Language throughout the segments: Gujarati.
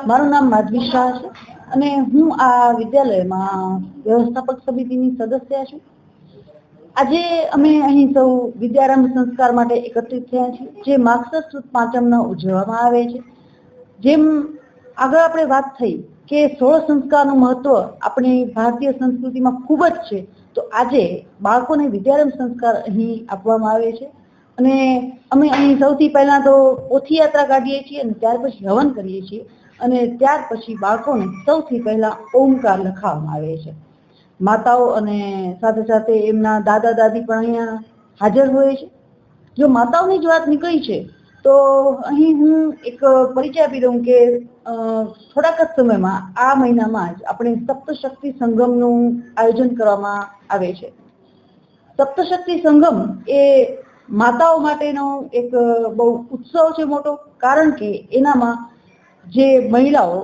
મારું નામ માધવી શાહ છે અને હું આ વિદ્યાલયમાં વ્યવસ્થાપક સમિતિની સદસ્ય છું. આજે અમે અહીં સૌ વિદ્યારંભ સંસ્કાર માટે એકત્રિત થયા છીએ, જે માગસર સુદ પાંચમના ઉજવવામાં આવે છે. જેમ આગળ આપણે વાત થઈ કે 16 સંસ્કારનું મહત્વ આપણી ભારતીય સંસ્કૃતિમાં ખૂબ જ છે, તો આજે બાળકોને વિદ્યારંભ સંસ્કાર અહીં આપવામાં આવે છે. અને અમે અહીં સૌથી પહેલા તો પોથી યાત્રા કાઢીએ છીએ અને ત્યાર પછી હવન કરીએ છીએ અને ત્યાર પછી બાળકોને સૌથી પહેલા ઓમકાર લખાવવામાં આવે છે. માતાઓ અને સાથે સાથે એમના દાદા દાદી પણ અહીંયા હાજર હોય છે. જો માતાઓની જ વાત નીકળી છે તો અહીં હું એક પરિચય આપી દઉં કે થોડાક જ સમયમાં આ મહિનામાં જ આપણે સપ્તશક્તિ સંગમનું આયોજન કરવામાં આવે છે. સપ્તશક્તિ સંગમ એ માતાઓ માટેનો એક બહુ ઉત્સવ છે મોટો, કારણ કે એનામાં જે મહિલાઓ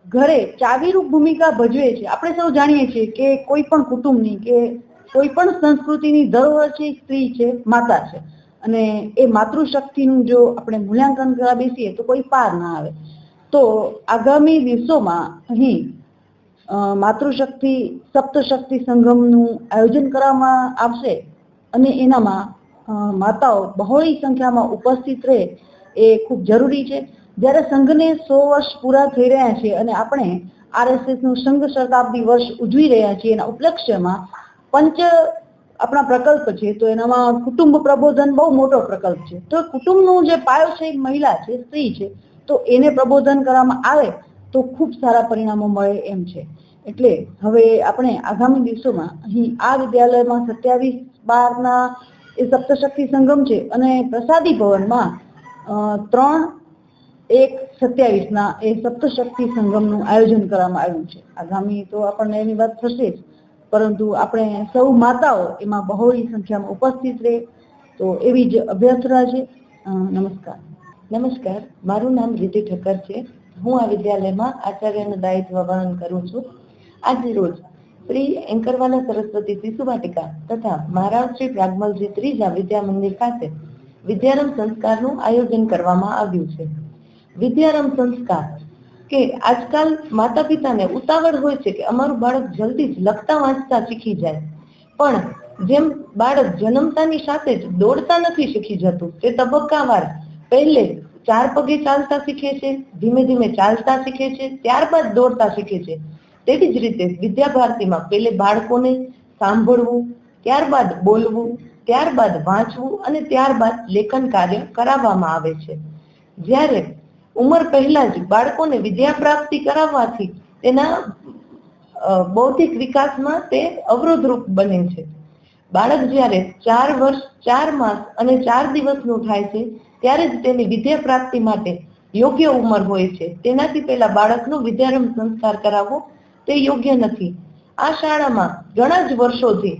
ઘરે ચાવીરૂપ ભૂમિકા ભજવે છે. આપણે સૌ જાણીએ છીએ કે કોઈ પણ કુટુંબની કે કોઈ પણ સંસ્કૃતિની ધરોહર છે સ્ત્રી છે, માતા છે, અને એ માતૃશક્તિનું જો આપણે મૂલ્યાંકન કરવા બેસીએ તો કોઈ પાર ના આવે. તો આગામી દિવસોમાં અહીં માતૃશક્તિ સપ્તશક્તિ સંગમનું આયોજન કરવામાં આવશે અને એનામાં માતાઓ બહોળી સંખ્યામાં ઉપસ્થિત રહે એ ખૂબ જરૂરી છે. જ્યારે સંઘને 100 વર્ષ પૂરા થઈ રહ્યા છે અને આપણે RSS નું સંઘ શતાબ્દી વર્ષ ઉજવી રહ્યા છીએ, એના ઉપલક્ષ્યમાં આપણા પ્રકલ્પ છે, તો એનામાં કુટુંબ પ્રબોધન બહુ મોટો પ્રકલ્પ છે. તો કુટુંબનું જે પાયો છે મહિલા છે, સ્ત્રી છે, તો એને પ્રબોધન કરવામાં આવે તો ખૂબ સારા પરિણામો મળે એમ છે. એટલે હવે આપણે આગામી દિવસોમાં અહીં આ વિદ્યાલયમાં 27/12ના એ સપ્તશક્તિ સંગમ છે અને પ્રસાદી ભવનમાં 3/1/27ના એ સપ્તશક્તિ સંગમનું આયોજન કરવામાં આવ્યું છે. આગામી તો આપણને એની વાત થશે જ, પરંતુ આપણે સૌ માતાઓ એમાં બહોળી સંખ્યામાં ઉપસ્થિત રહે તો એવી જ અભ્યર્થના છે. નમસ્કાર, મારું નામ રીતિ ઠક્કર છે. હું આ વિદ્યાલયમાં આચાર્યનું દાયિત્વ વહન કરું છું. આજ રોજ શ્રી એન્કરવાલા સરસ્વતી શિશુ વાટિકા તથા મહારાજ શ્રી પ્રાગમલજી ત્રીજા વિદ્યા મંદિર ખાતે વિદ્યારંભ સંસ્કારનું આયોજન કરવામાં આવ્યું છે. વિદ્યારંભ સંસ્કાર કે આજકાલ માતા પિતાને ઉતાવળ હોય છે કે અમારું બાળક જલ્દી જ લખતા વાંચતા શીખી જાય, પણ જેમ બાળક જન્મતાની સાથે જ દોડતા નથી શીખી જતું, તે તબક્કાવાર પહેલે 4 પગે ચાલતા શીખે છે, ધીમે ધીમે ચાલતા શીખે છે, ત્યારબાદ દોડતા શીખે છે. તેવી જ રીતે વિદ્યા ભારતીમાં પહેલે બાળકોને સાંભળવું, ત્યારબાદ બોલવું, ત્યારબાદ વાંચવું અને ત્યારબાદ લેખન કાર્ય કરાવવામાં આવે છે. જ્યારે ઉંમર પહેલા જ બાળકોને વિદ્યા પ્રાપ્તિ કરાવવાથી તેના બૌદ્ધિક વિકાસમાં તે અવરોધરૂપ બને છે. બાળક જ્યારે 4 વર્ષ 4 માસ અને 4 દિવસનું થાય છે ત્યારે જ તેની વિદ્યા પ્રાપ્તિ માટે યોગ્ય ઉંમર હોય છે. તેનાથી પહેલા બાળકનો વિદ્યારંભ સંસ્કાર કરાવવો તે યોગ્ય નથી. આ શાળામાં ઘણા જ વર્ષોથી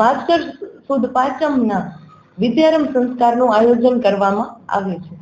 માગસર સુદ પાંચમના વિદ્યારંભ સંસ્કારનું આયોજન કરવામાં આવે છે.